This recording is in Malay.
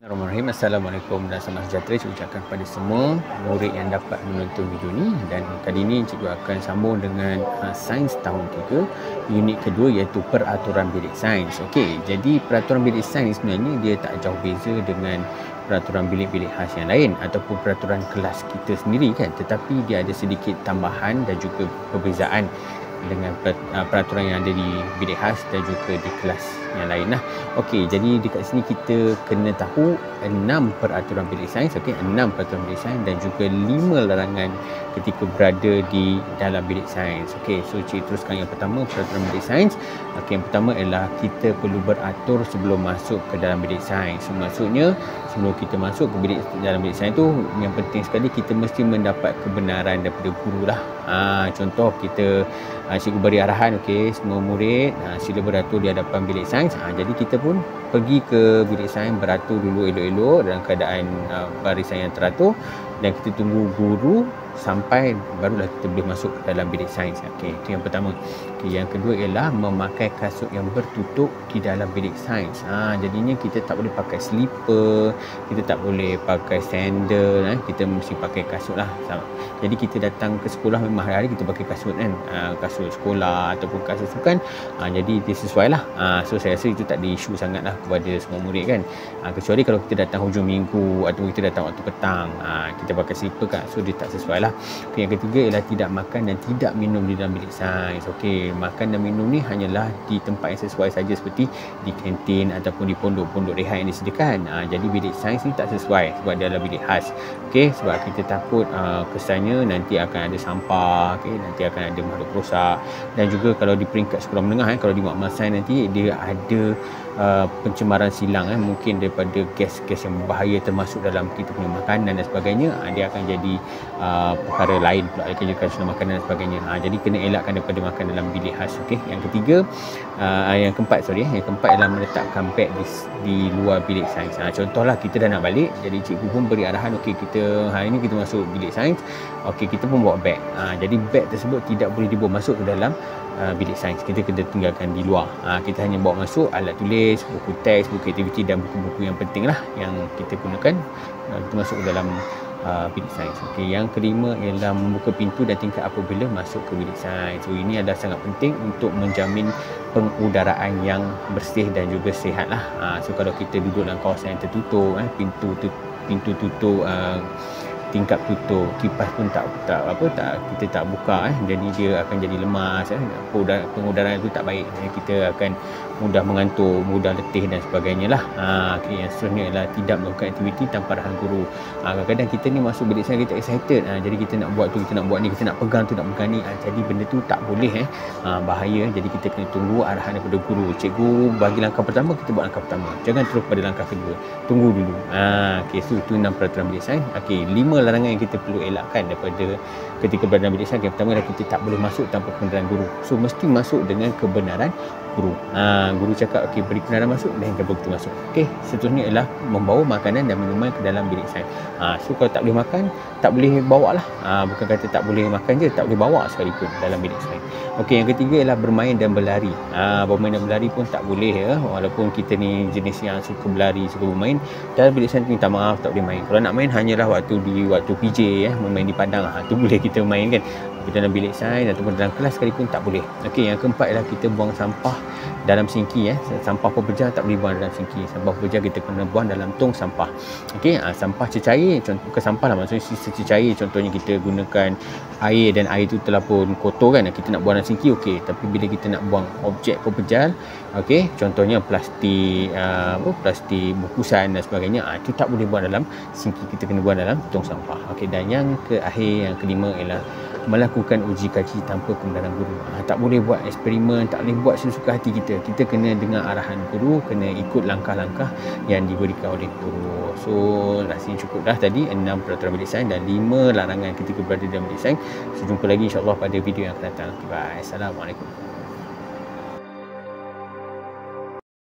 Bismillahirrahmanirrahim. Assalamualaikum dan selamat sejahtera. Saya ucapkan kepada semua murid yang dapat menonton video ni. Dan kali ini cikgu akan sambung dengan sains tahun 3 unit kedua, iaitu peraturan bilik sains. Okey, jadi peraturan bilik sains sebenarnya dia tak jauh beza dengan peraturan bilik-bilik khas yang lain ataupun peraturan kelas kita sendiri kan, tetapi dia ada sedikit tambahan dan juga perbezaan dengan peraturan yang ada di bilik khas dan juga di kelas yang lain lah. Okey, jadi dekat sini kita kena tahu 6 peraturan bilik sains, okey, 6 peraturan bilik sains dan juga 5 larangan ketika berada di dalam bilik sains. Okey, so cikgu teruskan yang pertama, peraturan bilik sains. Okey, yang pertama ialah kita perlu beratur sebelum masuk ke dalam bilik sains. So, maksudnya sebelum kita masuk ke dalam bilik sains tu, yang penting sekali kita mesti mendapat kebenaran daripada guru lah. Contoh kita cikgu beri arahan, okey, semua murid sila beratur di hadapan bilik sains. Jadi kita pun pergi ke bilik sains, beratur dulu elok-elok dalam keadaan barisan yang teratur, dan kita tunggu guru sampai barulah kita boleh masuk ke dalam bilik sains. Okey, itu yang pertama. Okey, yang kedua ialah memakai kasut yang bertutup di dalam bilik sains. Jadinya kita tak boleh pakai slipper, kita tak boleh pakai sandal, kita mesti pakai kasut lah. Jadi kita datang ke sekolah memang hari-hari kita pakai kasut kan, kasut sekolah ataupun kasut sukan. Jadi dia sesuai lah. So saya rasa itu tak ada isu sangat lah kepada semua murid kan. Kecuali kalau kita datang hujung minggu atau kita datang waktu petang, kita pakai slipper kan, so dia tak sesuai lah. Okay, yang ketiga ialah tidak makan dan tidak minum di dalam bilik sains. Okey, makan dan minum ni hanyalah di tempat yang sesuai saja, seperti di kantin ataupun di pondok-pondok rehat yang disediakan. Jadi bilik sains ni tak sesuai sebab dia adalah bilik khas. Okey, sebab kita takut kesannya nanti akan ada sampah, okey, nanti akan ada makhluk rosak. Dan juga kalau di peringkat sekolah menengah, kalau di makmal sains nanti dia ada pencemaran silang, mungkin daripada gas-gas yang berbahaya termasuk dalam kita punya makanan dan sebagainya. Dia akan jadi perkara lain pula, keracunan makanan dan sebagainya. Jadi kena elakkan daripada makan dalam bilik khas. Okey, yang ketiga, yang keempat ialah meletakkan beg di luar bilik sains. Contohlah kita dah nak balik, jadi cikgu pun beri arahan, okey, kita hari ini kita masuk bilik sains, okey, kita pun bawa beg. Jadi beg tersebut tidak boleh dibawa masuk ke dalam bilik sains, kita kena tinggalkan di luar. Kita hanya bawa masuk alat tulis, buku teks, buku aktiviti dan buku-buku yang penting lah yang kita gunakan kita masuk ke dalam bilik sains. Okey, yang kelima ialah membuka pintu dan tingkap apabila masuk ke bilik sains. So ini adalah sangat penting untuk menjamin pengudaraan yang bersih dan juga sihat lah. So kalau kita duduk dalam kawasan yang tertutup, pintu tutup, tingkap tutup, kipas pun kita tak buka, jadi dia akan jadi lemas, pengudaraan itu tak baik, jadi kita akan mudah mengantuk, mudah letih dan sebagainya lah. Okay, yang seterusnya ialah tidak melakukan aktiviti tanpa arahan guru. Kadang-kadang kita ni masuk bilik sains kita excited, jadi kita nak buat tu, kita nak buat ni, kita nak pegang tu, nak pegang ni, jadi benda tu tak boleh, bahaya. Jadi kita kena tunggu arahan daripada guru. Cikgu bagi langkah pertama, kita buat langkah pertama, jangan terus pada langkah kedua, tunggu dulu. Okay, so itu 6 peraturan bilik sains. Okay, 5 larangan yang kita perlu elakkan daripada ketika berada dalam bilik sains. Yang pertama adalah kita tak boleh masuk tanpa kebenaran guru. So mesti masuk dengan kebenaran guru. Guru cakap okey, beri kebenaran masuk, dan kita boleh masuk. Okey, seterusnya ialah membawa makanan dan minuman ke dalam bilik sains. So kalau tak boleh makan, tak boleh bawa lah. Bukan kata tak boleh makan je, tak boleh bawa sekalipun dalam bilik sains. Okey, yang ketiga ialah bermain dan berlari. Bermain dan berlari pun tak boleh, walaupun kita ni jenis yang suka berlari, suka bermain, dalam bilik sains minta maaf tak boleh main. Kalau nak main hanyalah waktu PJ, main di padang, tu boleh kita main kan. Tapi dalam bilik sains ataupun dalam kelas sekalipun tak boleh. Okey, yang keempat ialah kita buang sampah dalam sinki. Sampah pekerja tak boleh buang dalam sinki. Sampah pekerja kita kena buang dalam tong sampah. Okey, sampah cecair, contoh bukan sampah lah, maksudnya sisa cecair, contohnya kita gunakan air dan air tu telah pun kotor kan, kita nak buang dalam sinki, okey. Tapi bila kita nak buang objek pepejal, okey, contohnya plastik, plastik bungkusan dan sebagainya, itu tak boleh buang dalam sinki, kita kena buang dalam tong sampah. Okey, dan yang yang kelima ialah melakukan uji kaji tanpa kebenaran guru. Tak boleh buat eksperimen, tak boleh buat sesuka hati kita. Kita kena dengar arahan guru, kena ikut langkah-langkah yang diberikan oleh guru. So rasanya cukup dah tadi 6 peraturan bilik sains dan 5 larangan ketika berada dalam bilik sains. So jumpa lagi insya-Allah pada video yang akan datang. Bye. Assalamualaikum.